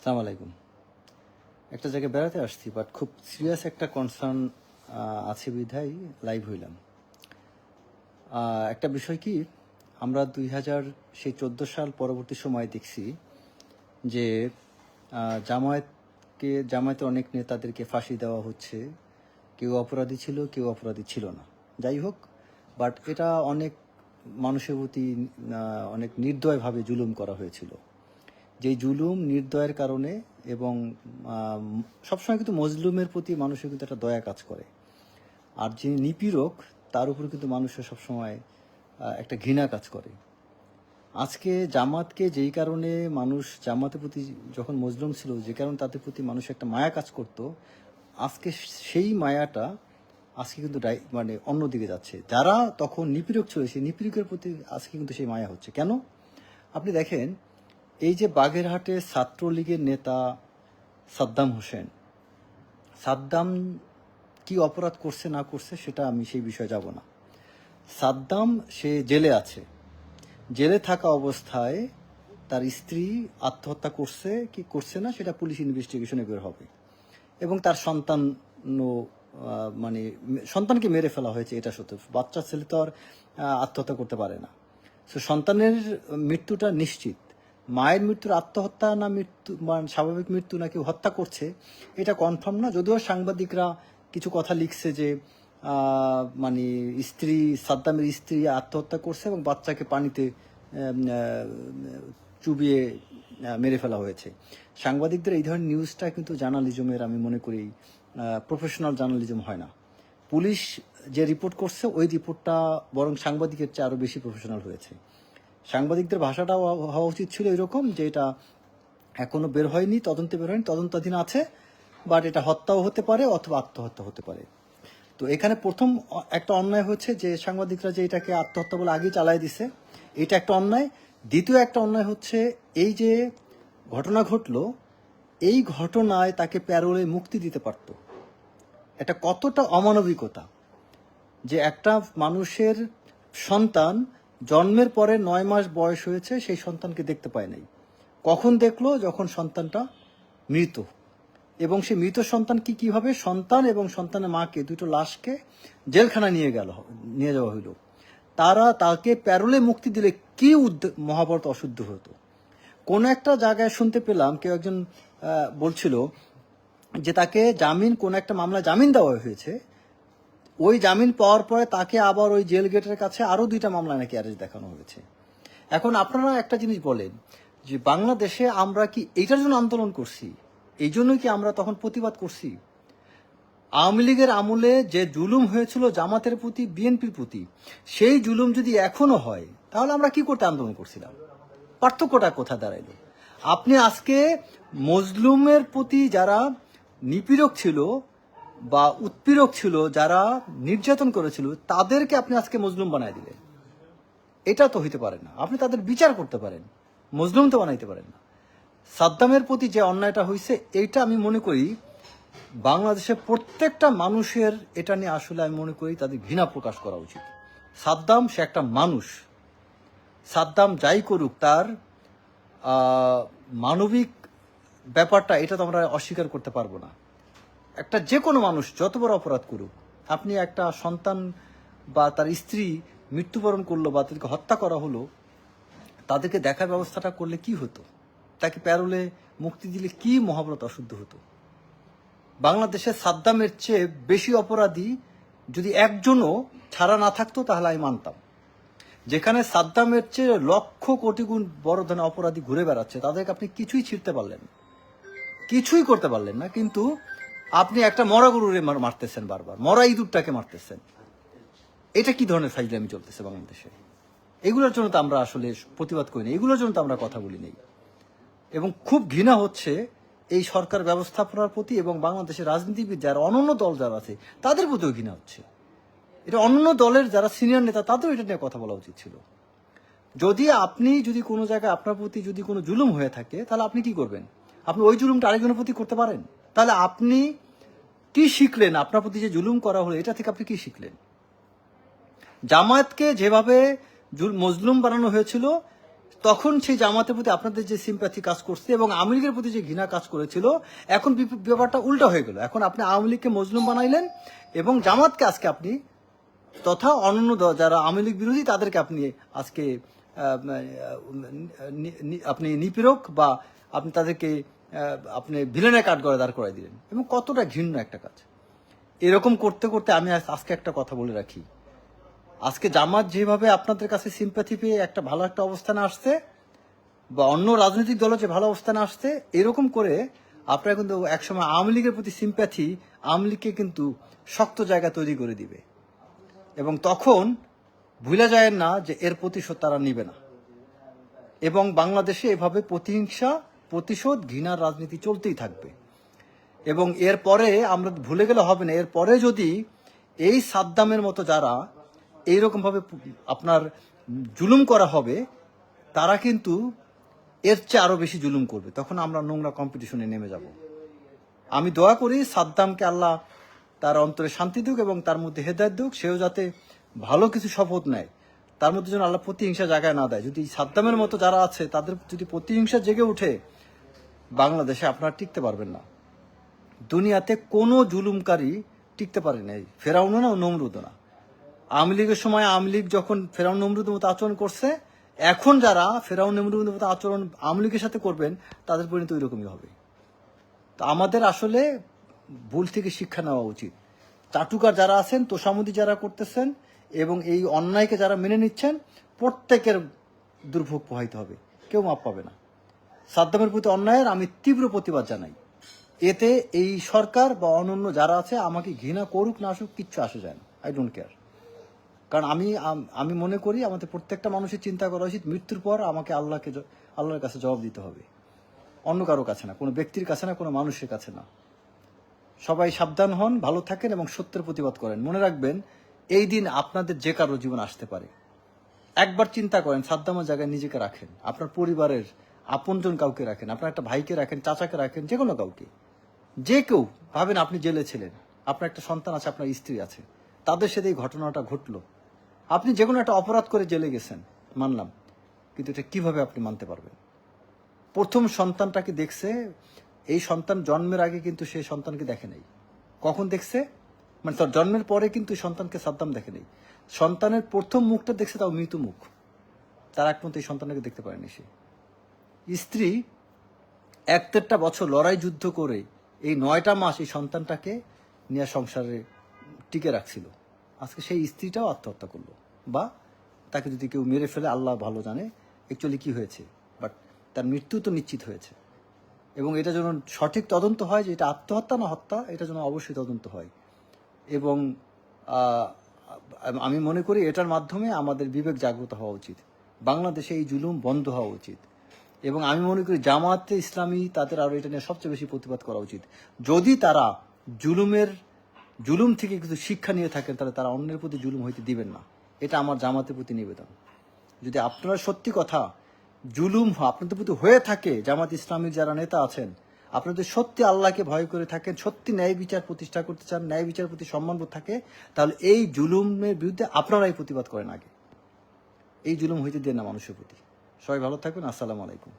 সালাম আলাইকুম। একটা জায়গায় বেড়াতে আসছি, বাট খুব সিরিয়াস একটা কনসার্ন আছে বিধায় লাইভ হইলাম। একটা বিষয় কি, আমরা 2014 সাল পরবর্তী সময় দেখছি যে জামায়াতের অনেক নেতাদেরকে ফাঁসি দেওয়া হচ্ছে। কেউ অপরাধী ছিল, কেউ অপরাধী ছিল না, যাই হোক। বাট এটা অনেক মানুষের প্রতি অনেক নির্দয়ভাবে জুলুম করা হয়েছিল। যেই জুলুম নির্দয়ের কারণে এবং সবসময় কিন্তু মজলুমের প্রতি মানুষের কিন্তু একটা দয়া কাজ করে, আর যিনি নিপীড়ক তার উপর কিন্তু মানুষের সবসময় একটা ঘৃণা কাজ করে। আজকে জামাতকে যেই কারণে মানুষ জামাতের প্রতি যখন মজলুম ছিল, যে কারণে তাদের প্রতি মানুষ একটা মায়া কাজ করত, আজকে সেই মায়াটা আজকে কিন্তু মানে অন্যদিকে যাচ্ছে। যারা তখন নিপীড়ক ছিল সেই নিপীড়কের প্রতি আজকে কিন্তু সেই মায়া হচ্ছে। কেন? আপনি দেখেন, এই যে বাগেরহাটে ছাত্রলীগের নেতা সাদ্দাম হোসেন, সাদ্দাম কি অপরাধ করছে না করছে সেটা আমি সেই বিষয়ে যাব না। সাদ্দাম সে জেলে আছে, জেলে থাকা অবস্থায় তার স্ত্রী আত্মহত্যা করছে কি করছে না সেটা পুলিশ ইনভেস্টিগেশনে বের হবে, এবং তার সন্তান মানে সন্তানকে মেরে ফেলা হয়েছে, এটা সত্য। বাচ্চা ছেলে তো আর আত্মহত্যা করতে পারে না। সো সন্তানের মৃত্যুটা নিশ্চিত। মায়ের মৃত্যুর আত্মহত্যা না মৃত্যু স্বাভাবিক মৃত্যু না কেউ হত্যা করছে এটা কনফার্ম না, যদিও সাংবাদিকরা কিছু কথা লিখছে যে মানে সাদ্দামের স্ত্রী আত্মহত্যা করছে এবং বাচ্চাকে পানিতে চুবিয়ে মেরে ফেলা হয়েছে। সাংবাদিকদের এই ধরনের নিউজটা কিন্তু জার্নালিজমের, আমি মনে করি প্রফেশনাল জার্নালিজম হয় না। পুলিশ যে রিপোর্ট করছে ওই রিপোর্টটা বরং সাংবাদিকের চেয়ে আরও বেশি প্রফেশনাল হয়েছে। সাংবাদিকদের ভাষাটাও হওয়া উচিত ছিল এরকম যে এটা এখনো বের হয়নি, তদন্তে বের হয়নি, তদন্তাধীন আছে, বাট এটা হত্যাও হতে পারে অথবা আত্মহত্যা হতে পারে। তো এখানে প্রথম একটা অন্যায় হচ্ছে যে সাংবাদিকরা যে এটাকে আত্মহত্যা বলে আগেই চালাই দিছে, এটা একটা অন্যায়। দ্বিতীয় একটা অন্যায় হচ্ছে এই যে ঘটনা ঘটলো, এই ঘটনায় তাকে প্যারোলে মুক্তি দিতে পারত। এটা কতটা অমানবিকতা যে একটা মানুষের সন্তান জন্মের পরে 9 মাস বয়স হয়েছে, সেই সন্তানকে দেখতে পায় নাই। কখন দেখলো? যখন সন্তানটা মৃত। এবং সেই মৃত সন্তান কিভাবে সন্তান এবং সন্তানের মাকে, দুটো লাশকে জেলখানায় নিয়ে যাওয়া হইল। তাকে প্যারোলে মুক্তি দিলে কি মহাভারত অশুদ্ধ হতো। কোন একটা জায়গায় শুনতে পেলাম কেউ একজন বলছিল যে তাকে কোন একটা মামলায় জামিন দেওয়া হয়েছে, ওই জামিন পাওয়ার পরে তাকে আবার ওই জেল গেটের কাছে আরো 2টা মামলা নাকি অ্যারেস্ট দেখানো হয়েছে। এখন আপনারা একটা জিনিস বলেন যে বাংলাদেশে আমরা কি এইটার জন্য আন্দোলন করছি? এই জন্যই কি আমরা তখন প্রতিবাদ করছি? আওয়ামী লীগের আমলে যে জুলুম হয়েছিল জামাতের প্রতি, বিএনপির প্রতি, সেই জুলুম যদি এখনো হয় তাহলে আমরা কি করতে আন্দোলন করছিলাম? পার্থক্যটা কোথায় দাঁড়াইলো? আপনি আজকে মজলুমের প্রতি যারা নিপীড়ক ছিল বা উৎপীড়ক ছিল, যারা নির্যাতন করেছিল, তাদেরকে আপনি আজকে মজলুম বানাই দিলেন। এটা তো হইতে পারে না। আপনি তাদের বিচার করতে পারেন, মজলুম তো বানাইতে পারেন না। সাদ্দামের প্রতি যে অন্যায়টা হয়েছে, এইটা আমি মনে করি বাংলাদেশের প্রত্যেকটা মানুষের এটা নিয়ে আসলে আমি মনে করি তাদের ঘৃণা প্রকাশ করা উচিত। সাদ্দাম সে একটা মানুষ। সাদ্দাম যাই করুক, তার মানবিক ব্যাপারটা এটা তো আমরা অস্বীকার করতে পারবো না। একটা যে কোনো মানুষ যত বড় অপরাধ করুক, আপনি একটা সন্তান বা তার স্ত্রী মৃত্যুবরণ করলো বা তাদেরকে হত্যা করা হলো, তাদেরকে দেখার ব্যবস্থাটা করলে কি হতো? তাকে প্যারোলে মুক্তি দিলে কি মহাভারত অশুদ্ধ হতো? বাংলাদেশে সাদ্দামের চেয়ে বেশি অপরাধী যদি একজনও ছাড়া না থাকতো তাহলে আমি মানতাম। যেখানে সাদ্দামের চেয়ে লক্ষ কোটি গুণ বড় ধরনের অপরাধী ঘুরে বেড়াচ্ছে, তাদেরকে আপনি কিছুই ছিঁড়তে পারলেন, কিছুই করতে পারলেন না, কিন্তু আপনি একটা মরা গরুরে মারতেছেন, বারবার মরা ইঁদুরটাকে মারতেছেন। এটা কি ধরনের ফাইজলামি চলতেছে বাংলাদেশে? এগুলোর জন্য তো আমরা আসলে প্রতিবাদ করি না, এগুলোর জন্য তো আমরা কথা বলি নেই। এবং খুব ঘৃণা হচ্ছে এই সরকার ব্যবস্থাপনার প্রতি এবং বাংলাদেশের রাজনীতিবিদ যারা অনন্য দল যারা আছে তাদের প্রতিও ঘৃণা হচ্ছে। এটা অন্য দলের যারা সিনিয়র নেতা তাদেরও এটা নিয়ে কথা বলা উচিত ছিল। যদি কোনো জায়গায় আপনার প্রতি যদি কোনো জুলুম হয়ে থাকে, তাহলে আপনি কি করবেন? আপনি ওই জুলুমটা আরেকজনের প্রতি করতে পারেন? তাহলে আপনি কি শিখলেন? আপনার প্রতি যে জুলুম করা হলো এটা থেকে আপনি কি শিখলেন? জামায়াতকে যেভাবে মজলুম বানানো হয়েছিল, তখন সেই জামাতের প্রতি আপনাদের যে সিম্প্যাথি কাজ করছে এবং আওয়ামী লীগের প্রতি যে ঘৃণা কাজ করেছিল, এখন ব্যাপারটা উল্টা হয়ে গেল। এখন আপনি আওয়ামী লীগকে মজলুম বানাইলেন এবং জামাতকে আজকে আপনি তথা অন্যান্য যারা আওয়ামী লীগ বিরোধী তাদেরকে আপনি আজকে আপনি নিপীড়ক বা আপনি তাদেরকে আপনি ভিলেনের কাঠগড়ায় দাঁড় করাই দিলেন, এবং কতটা ঘৃণ্য একটা কাজ। এরকম করতে করতে আমি আজকে একটা কথা বলে রাখি, আজকে জামাত যেভাবে আপনাদের কাছে সিম্প্যাথি পেয়ে একটা ভালো একটা অবস্থানে আসছে, বা অন্য রাজনৈতিক দলও যে ভালো অবস্থানে আসছে, এরকম করে আপনারা কিন্তু একসময় আওয়ামী লীগের প্রতি সিম্প্যাথি আওয়ামী লীগকে কিন্তু শক্ত জায়গা তৈরি করে দিবে, এবং তখন ভুলে যায় না যে এর প্রতিশোধ তারা নিবে না, এবং বাংলাদেশে এভাবে প্রতিহিংসা, প্রতিশোধ, ঘৃণার রাজনীতি চলতেই থাকবে। এবং এরপরে আমরা ভুলে গেলে হবে না, এরপরে যদি এই সাদ্দামের মতো যারা এইরকমভাবে আপনার জুলুম করা হবে, তারা কিন্তু এর চেয়ে আরো বেশি জুলুম করবে, তখন আমরা নোংরা কম্পিটিশনে নেমে যাব। আমি দোয়া করি সাদ্দামকে আল্লাহ তার অন্তরে শান্তি দিক এবং তার মধ্যে হেদায়েত দিক, সেও যাতে ভালো কিছু শপথ নেয়, তার মধ্যে যেন আল্লাহ প্রতিহিংসা জায়গায় না দেয়। যদি সাদ্দামের মতো যারা আছে তাদের যদি প্রতিহিংসা জেগে উঠে, বাংলাদেশে আপনারা টিকতে পারবেন না। দুনিয়াতে কোনো জুলুমকারী টিকতে পারে নাই, ফেরাউনও না, নমরুদও না। আওয়ামী লীগের সময় আওয়ামী লীগ যখন ফেরাউন নমরুদের মতো আচরণ করছে, এখন যারা ফেরাউন নমরুদের মতো আচরণ আওয়ামী লীগের সাথে করবেন, তাদের পরিণতি ওই রকমই হবে। তো আমাদের আসলে ভুল থেকে শিক্ষা নেওয়া উচিত। চাটুকার যারা আছেন, তোষামোদি যারা করতেছেন এবং এই অন্যায়কে যারা মেনে নিচ্ছেন, প্রত্যেকের দুর্ভোগ পোহাইতে হবে, কেউ মাপ পাবে না। সাদ্দামের প্রতি অন্যায়ের আমি তীব্র প্রতিবাদ জানাই। এতে এই সরকার বা অন্যান্য যারা আছে আমাকে ঘৃণা করুক না আসুক, কিচ্ছু আসে যায় না, আই ডোন্ট কেয়ার। কারণ আমি মনে করি আমাদের প্রত্যেকটা মানুষের চিন্তা করা উচিত, মৃত্যুর পর আমাকে আল্লাহর কাছে জবাব দিতে হবে, অন্য কারো কাছে না, কোনো ব্যক্তির কাছে না, কোনো মানুষের কাছে না। সবাই সাবধান হন, ভালো থাকেন এবং সত্যের প্রতিবাদ করেন। মনে রাখবেন, এই দিন আপনাদের যে কারো জীবন আসতে পারে। একবার চিন্তা করেন, সাদ্দামের জায়গায় নিজেকে রাখেন, আপনার পরিবারের আপনজন কাউকে রাখেন, আপনার একটা ভাইকে রাখেন, চাচাকে রাখেন, যে কোনো কাউকে, যে কেউ ভাবেন আপনি জেলে ছিলেন, আপনার একটা সন্তান আছে, আপনার স্ত্রী আছে, তাদের সাথে এই ঘটনাটা ঘটলো। আপনি যে কোনো একটা অপরাধ করে জেলে গেছেন, মানলাম, কিন্তু এটা কিভাবে আপনি মানতে পারবেন? প্রথম সন্তানটাকে দেখছে, এই সন্তান জন্মের আগে কিন্তু সেই সন্তানকে দেখে নাই। কখন দেখছে? মানে তার জন্মের পরে কিন্তু সন্তানকে সাদ্দাম দেখে নেই। সন্তানের প্রথম মুখটা দেখছে, তাও মৃত মুখ, তার এক পর্যন্ত এই সন্তানকে দেখতে পারেনি সে। স্ত্রী 1-1.5 বছর লড়াই যুদ্ধ করে এই 9টা মাস এই সন্তানটাকে নিয়ে সংসারে টিকে রাখছিল। আজকে সেই স্ত্রীটাও আত্মহত্যা করলো, বা তাকে যদি কেউ মেরে ফেলে, আল্লাহ ভালো জানে অ্যাকচুয়ালি কি হয়েছে, বাট তার মৃত্যু তো নিশ্চিত হয়েছে। এবং এটা যেন সঠিক তদন্ত হয় যে এটা আত্মহত্যা না হত্যা, এটা যেন অবশ্যই তদন্ত হয়। এবং আমি মনে করি এটার মাধ্যমে আমাদের বিবেক জাগ্রত হওয়া উচিত, বাংলাদেশে এই জুলুম বন্ধ হওয়া উচিত। এবং আমি মনে করি জামাতে ইসলামী তাদের আরও এটা নিয়ে সবচেয়ে বেশি প্রতিবাদ করা উচিত। যদি তারা জুলুম থেকে কিছু শিক্ষা নিয়ে থাকেন, তাহলে তারা অন্যের প্রতি জুলুম হইতে দিবেন না, এটা আমার জামাতের প্রতি নিবেদন। যদি আপনারা সত্যি কথা জুলুম আপনাদের প্রতি হয়ে থাকে, জামাত ইসলামীর যারা নেতা আছেন, আপনাদের সত্যি আল্লাহকে ভয় করে থাকেন, সত্যি ন্যায় বিচার প্রতিষ্ঠা করতে চান, ন্যায় বিচার প্রতি সম্মানবোধ থাকে, তাহলে এই জুলুমের বিরুদ্ধে আপনারাই প্রতিবাদ করেন আগে। এই জুলুম হইতে দেন না মানুষের প্রতি। সবাই ভালো থাকবেন। আসসালামু আলাইকুম।